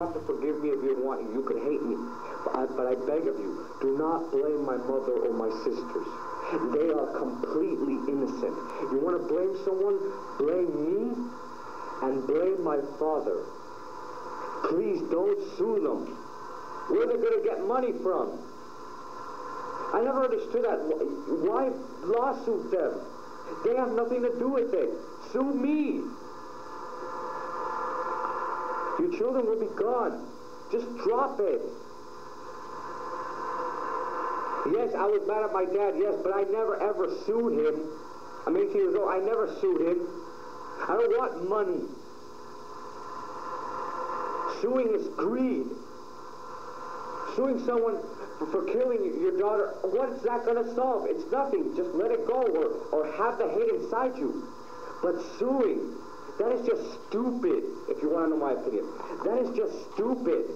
have to forgive me if you want. You can hate me. But I beg of you, do not blame my mother or my sisters. They are completely innocent. You want to blame someone? Blame me and blame my father. Please don't sue them. Where are they going to get money from? I never understood that. Why lawsuit them? They have nothing to do with it. Sue me. Your children will be gone. Just drop it. Yes, I was mad at my dad, yes, but I never ever sued him. I'm 18 years old. I never sued him. I don't want money. Suing is greed. Suing someone for killing your daughter, what's that going to solve? It's nothing. Just let it go or have the hate inside you. But suing, that is just stupid, if you want to know my opinion. That is just stupid.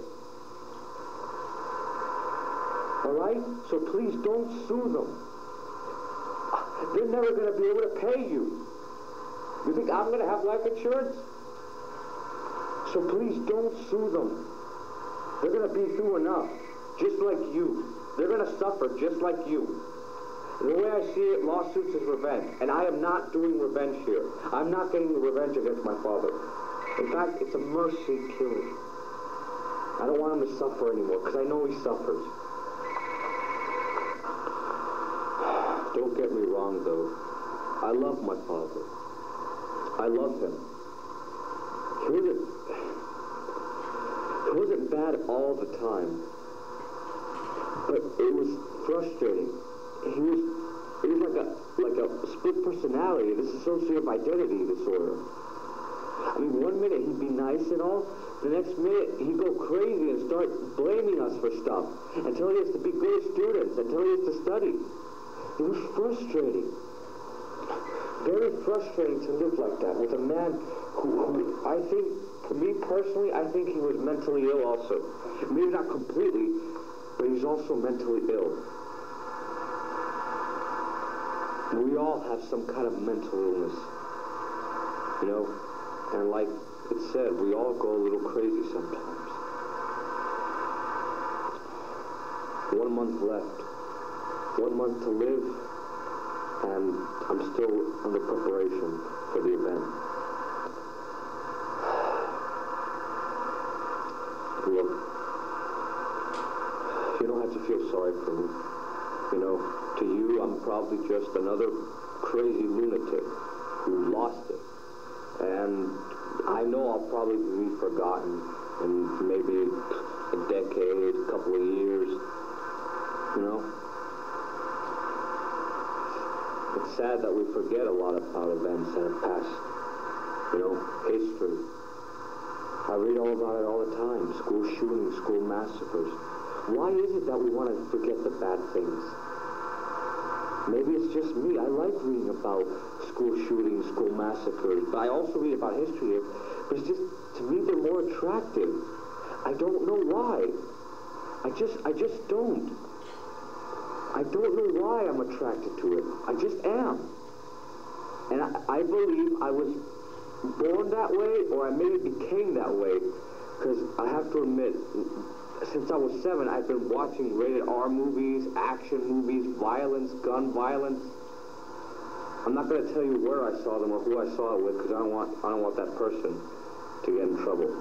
All right? So please don't sue them. They're never going to be able to pay you. You think I'm going to have life insurance? So please don't sue them. They're going to be through enough, just like you. They're going to suffer just like you. The way I see it, lawsuits is revenge. And I am not doing revenge here. I'm not getting revenge against my father. In fact, it's a mercy killing. I don't want him to suffer anymore, because I know he suffers. Don't get me wrong, though. I love my father. I love him. He wasn't bad all the time. But it was frustrating. It was like a split personality, dissociative identity disorder. I mean, one minute he'd be nice and all, the next minute he'd go crazy and start blaming us for stuff and tell us to be good students and tell us to study. It was frustrating. Very frustrating to live like that with a man who I think, for me personally, I think he was mentally ill also. Maybe not completely, but he's also mentally ill. We all have some kind of mental illness, you know, and like it said, we all go a little crazy sometimes. 1 month left, 1 month to live, and I'm still under preparation for the event. Look, you don't have to feel sorry for me. You know, to you, I'm probably just another crazy lunatic who lost it. And I know I'll probably be forgotten in maybe a decade, a couple of years, you know? It's sad that we forget a lot about events that have passed, you know, history. I read all about it all the time, school shootings, school massacres. Why is it that we want to forget the bad things? Maybe it's just me. I like reading about school shootings, school massacres, but I also read about history. But it's just, to me, they're more attractive. I don't know why. I just don't. I don't know why I'm attracted to it. I just am. And I believe I was born that way, or I maybe became that way, because I have to admit, since I was 7, I've been watching rated R movies, action movies, violence, gun violence. I'm not going to tell you where I saw them or who I saw it with, because I don't want that person to get in trouble.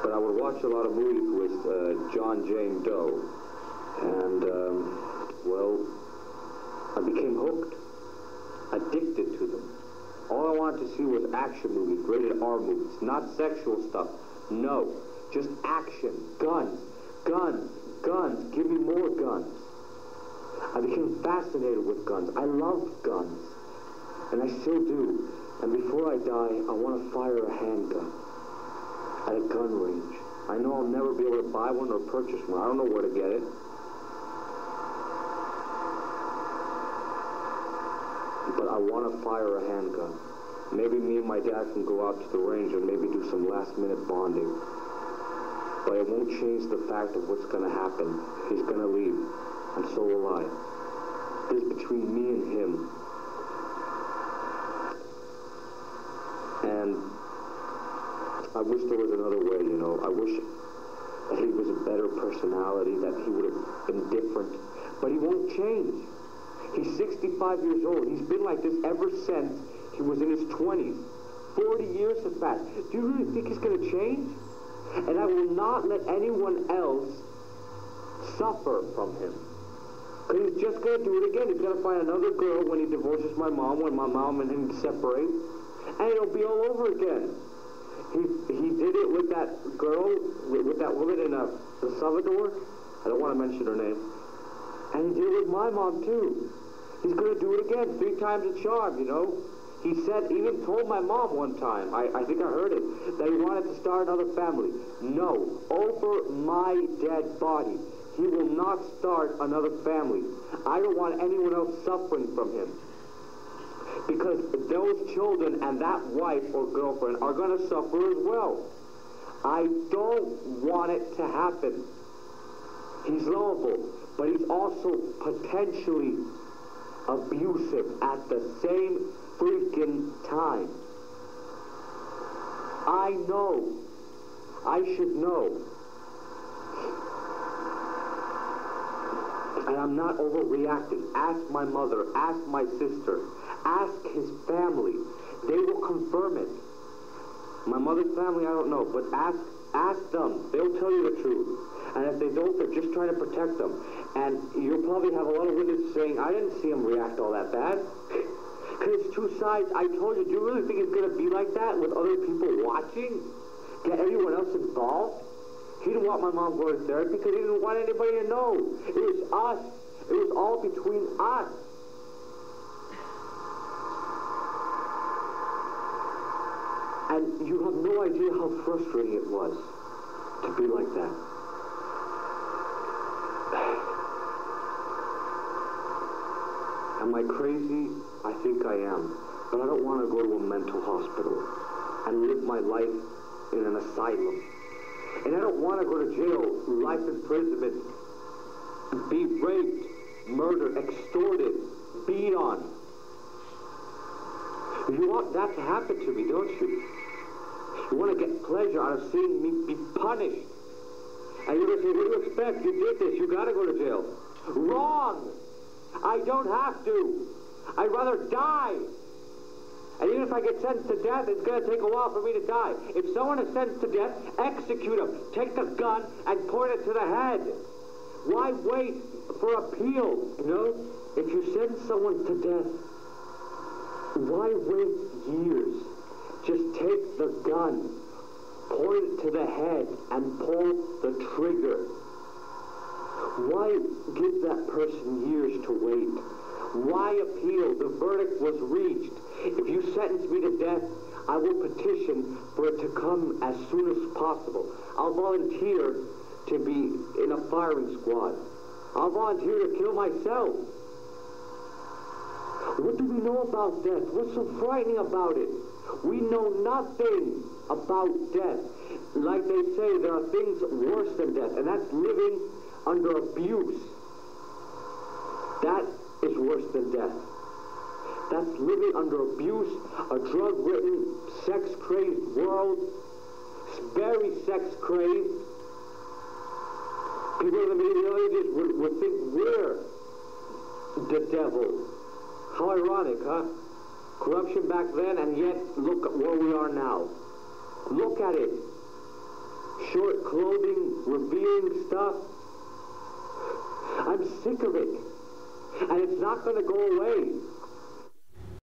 But I would watch a lot of movies with John, Jane Doe, and well, I became hooked, addicted to them. All I wanted to see was action movies, rated R movies, not sexual stuff. No. Just action, guns, guns, guns, give me more guns. I became fascinated with guns. I love guns, and I still do. And before I die, I want to fire a handgun at a gun range. I know I'll never be able to buy one or purchase one. I don't know where to get it. But I want to fire a handgun. Maybe me and my dad can go out to the range and maybe do some last-minute bonding. But it won't change the fact of what's going to happen. He's going to leave, and so will I. This is between me and him. And I wish there was another way, you know. I wish that he was a better personality, that he would have been different. But he won't change. He's 65 years old. He's been like this ever since he was in his 20s. 40 years have passed. Do you really think he's going to change? And I will not let anyone else suffer from him. Because he's just going to do it again. He's going to find another girl when he divorces my mom, when my mom and him separate. And it'll be all over again. He did it with that girl, with that woman in El Salvador. I don't want to mention her name. And he did it with my mom, too. He's going to do it again, 3 times a charm, you know. He said, even told my mom one time, I think I heard it, that he wanted to start another family. No, over my dead body. He will not start another family. I don't want anyone else suffering from him. Because those children and that wife or girlfriend are going to suffer as well. I don't want it to happen. He's lovable, but he's also potentially abusive at the same freaking time. I know. I should know. And I'm not overreacting. Ask my mother, ask my sister, ask his family. They will confirm it. My mother's family, I don't know, but ask them. They'll tell you the truth. And if they don't, they're just trying to protect them. And you'll probably have a lot of witnesses saying, I didn't see him react all that bad. Because it's 2 sides. I told you, do you really think it's going to be like that with other people watching? Get everyone else involved? He didn't want my mom going to therapy because he didn't want anybody to know. It was us. It was all between us. And you have no idea how frustrating it was to be like that. Am I crazy? I think I am. But I don't want to go to a mental hospital and live my life in an asylum. And I don't want to go to jail, life imprisonment, be raped, murdered, extorted, beat on. You want that to happen to me, don't you? You want to get pleasure out of seeing me be punished. And you're going to say, what do you expect? You did this. You got to go to jail. Wrong! I don't have to. I'd rather die. And even if I get sentenced to death, it's going to take a while for me to die. If someone is sentenced to death, execute him. Take the gun and point it to the head. Why wait for appeal? You know, if you sentence someone to death, why wait years? Just take the gun, point it to the head, and pull the trigger. Why give that person years to wait? Why appeal? The verdict was reached. If you sentence me to death, I will petition for it to come as soon as possible. I'll volunteer to be in a firing squad. I'll volunteer to kill myself. What do we know about death? What's so frightening about it? We know nothing about death. Like they say, there are things worse than death, and that's living under abuse. That is worse than death. That's living under abuse, a drug-ridden, sex-crazed world. It's very sex-crazed. People in the Middle Ages would think we're the devil. How ironic, huh? Corruption back then, and yet look at where we are now. Look at it. Short clothing, revealing stuff. I'm sick of it. And it's not going to go away.